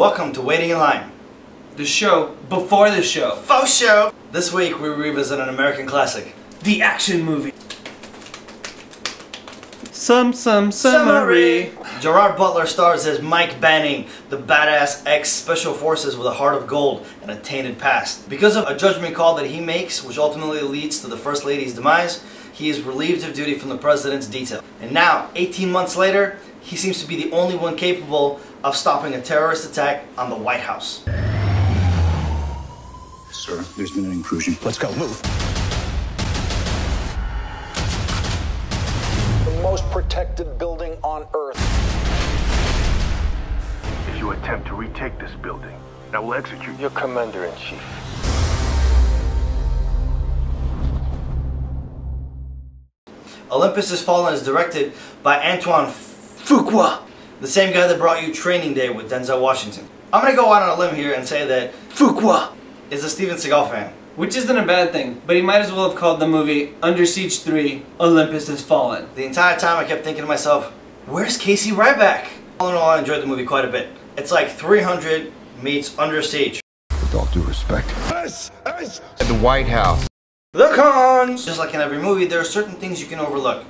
Welcome to Waiting in Line. The show before the show. Faux show! This week we revisit an American classic. The action movie. Summary. Gerard Butler stars as Mike Banning, the badass ex-special forces with a heart of gold and a tainted past. Because of a judgment call that he makes, which ultimately leads to the First Lady's demise, he is relieved of duty from the President's detail. And now, 18 months later, he seems to be the only one capable of stopping a terrorist attack on the White House. Sir, there's been an intrusion. Let's go, move. The most protected building on Earth. If you attempt to retake this building, I will execute Your Commander-in-Chief. Olympus Has Fallen is directed by Antoine Fuqua, the same guy that brought you Training Day with Denzel Washington. I'm gonna go out on a limb here and say that Fuqua is a Steven Seagal fan. Which isn't a bad thing, but he might as well have called the movie Under Siege 3, Olympus Has Fallen. The entire time I kept thinking to myself, where's Casey Ryback? All in all, I enjoyed the movie quite a bit. It's like 300 meets Under Siege. With all due respect. At the White House. The cons! Just like in every movie, there are certain things you can overlook.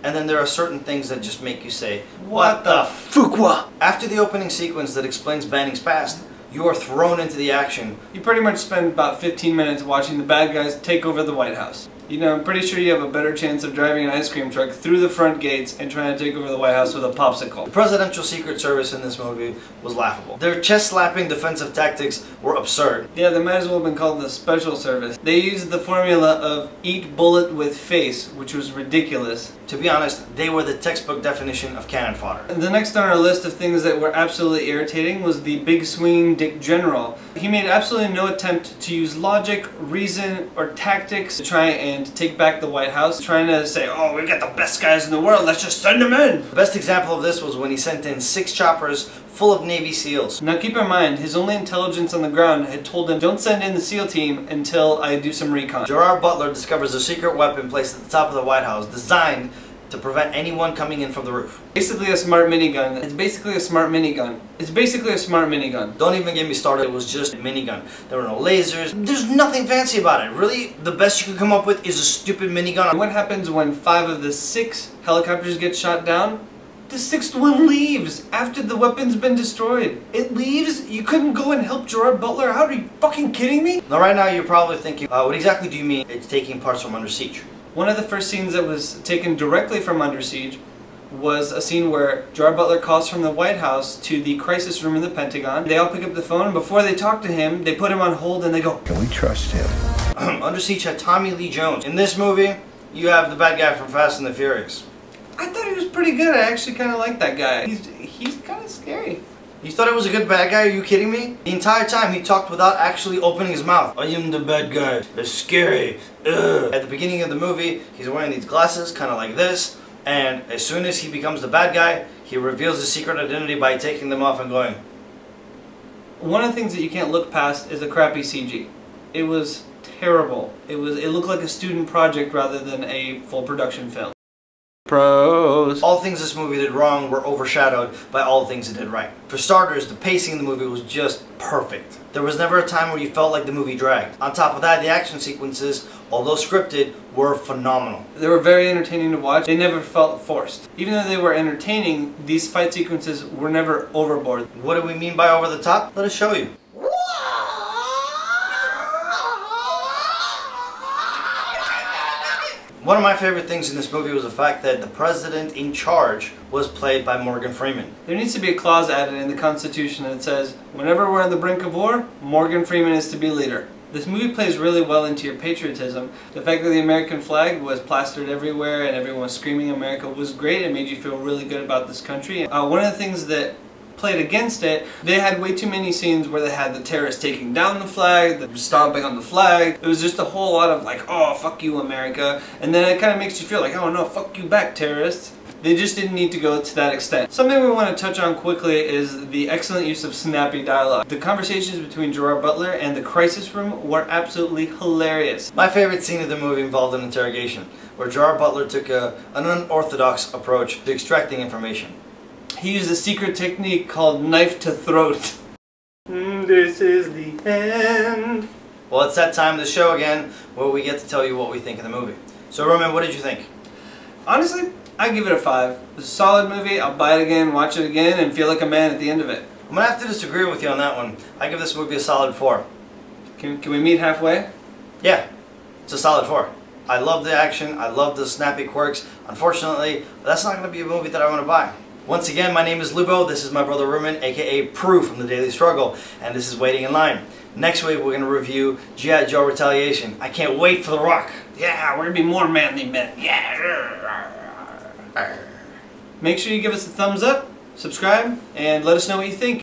And then there are certain things that just make you say, what the Fuqua? After the opening sequence that explains Banning's past, you are thrown into the action. You pretty much spend about 15 minutes watching the bad guys take over the White House. You know, I'm pretty sure you have a better chance of driving an ice cream truck through the front gates and trying to take over the White House with a popsicle. The Presidential Secret Service in this movie was laughable. Their chest-slapping defensive tactics were absurd. Yeah, they might as well have been called the Special Service. They used the formula of eat bullet with face, which was ridiculous. To be honest, they were the textbook definition of cannon fodder. The next on our list of things that were absolutely irritating was the big swinging dick general. He made absolutely no attempt to use logic, reason, or tactics to try and take back the White House, trying to say, oh, we got the best guys in the world, let's just send them in. The best example of this was when he sent in 6 choppers full of Navy SEALs. Now keep in mind, his only intelligence on the ground had told him, don't send in the SEAL team until I do some recon. Gerard Butler discovers a secret weapon placed at the top of the White House designed to prevent anyone coming in from the roof. Basically a smart minigun. It's basically a smart minigun. It's basically a smart minigun. Don't even get me started, it was just a minigun. There were no lasers, there's nothing fancy about it. Really, the best you could come up with is a stupid minigun. What happens when 5 of the 6 helicopters get shot down? The 6th one leaves after the weapon's been destroyed. It leaves? You couldn't go and help Gerard Butler out? Are you fucking kidding me? Now right now you're probably thinking, what exactly do you mean it's taking parts from Under Siege? One of the first scenes that was taken directly from Under Siege was a scene where Gerard Butler calls from the White House to the crisis room in the Pentagon. They all pick up the phone, and before they talk to him, they put him on hold and they go, Can we trust him? Under Siege had Tommy Lee Jones. In this movie, you have the bad guy from Fast and the Furious. I thought he was pretty good. I actually kind of like that guy. He's kind of scary. You thought it was a good bad guy? Are you kidding me? The entire time he talked without actually opening his mouth. I am the bad guy. It's scary. Ugh. At the beginning of the movie, he's wearing these glasses, kind of like this, and as soon as he becomes the bad guy, he reveals his secret identity by taking them off and going. One of the things that you can't look past is the crappy CG. It was terrible. It looked like a student project rather than a full production film. Pros. All things this movie did wrong were overshadowed by all the things it did right. For starters, the pacing in the movie was just perfect. There was never a time where you felt like the movie dragged. On top of that, the action sequences, although scripted, were phenomenal. They were very entertaining to watch. They never felt forced. Even though they were entertaining, these fight sequences were never overboard. What do we mean by over the top? Let us show you. One of my favorite things in this movie was the fact that the president in charge was played by Morgan Freeman. There needs to be a clause added in the Constitution that says, whenever we're on the brink of war, Morgan Freeman is to be leader. This movie plays really well into your patriotism. The fact that the American flag was plastered everywhere and everyone was screaming America was great. It made you feel really good about this country. One of the things that played against it, they had way too many scenes where they had the terrorists taking down the flag, the stomping on the flag. It was just a whole lot of like, oh, fuck you, America. And then it kind of makes you feel like, oh no, fuck you back, terrorists. They just didn't need to go to that extent. Something we want to touch on quickly is the excellent use of snappy dialogue. The conversations between Gerard Butler and the crisis room were absolutely hilarious. My favorite scene of the movie involved an interrogation, where Gerard Butler took an unorthodox approach to extracting information. He used a secret technique called knife to throat. this is the end. Well, it's that time of the show again where we get to tell you what we think of the movie. So Roman, what did you think? Honestly, I give it a 5. It's a solid movie. I'll buy it again, watch it again, and feel like a man at the end of it. I'm going to have to disagree with you on that one. I give this movie a solid 4. Can we meet halfway? Yeah, it's a solid 4. I love the action, I love the snappy quirks. Unfortunately, that's not going to be a movie that I want to buy. Once again, my name is Lubo, this is my brother Ruben, aka Prue from The Daily Struggle, and this is Waiting in Line. Next week we're going to review G.I. Joe Retaliation. I can't wait for The Rock. Yeah, we're going to be more manly men. Yeah. Make sure you give us a thumbs up, subscribe, and let us know what you think.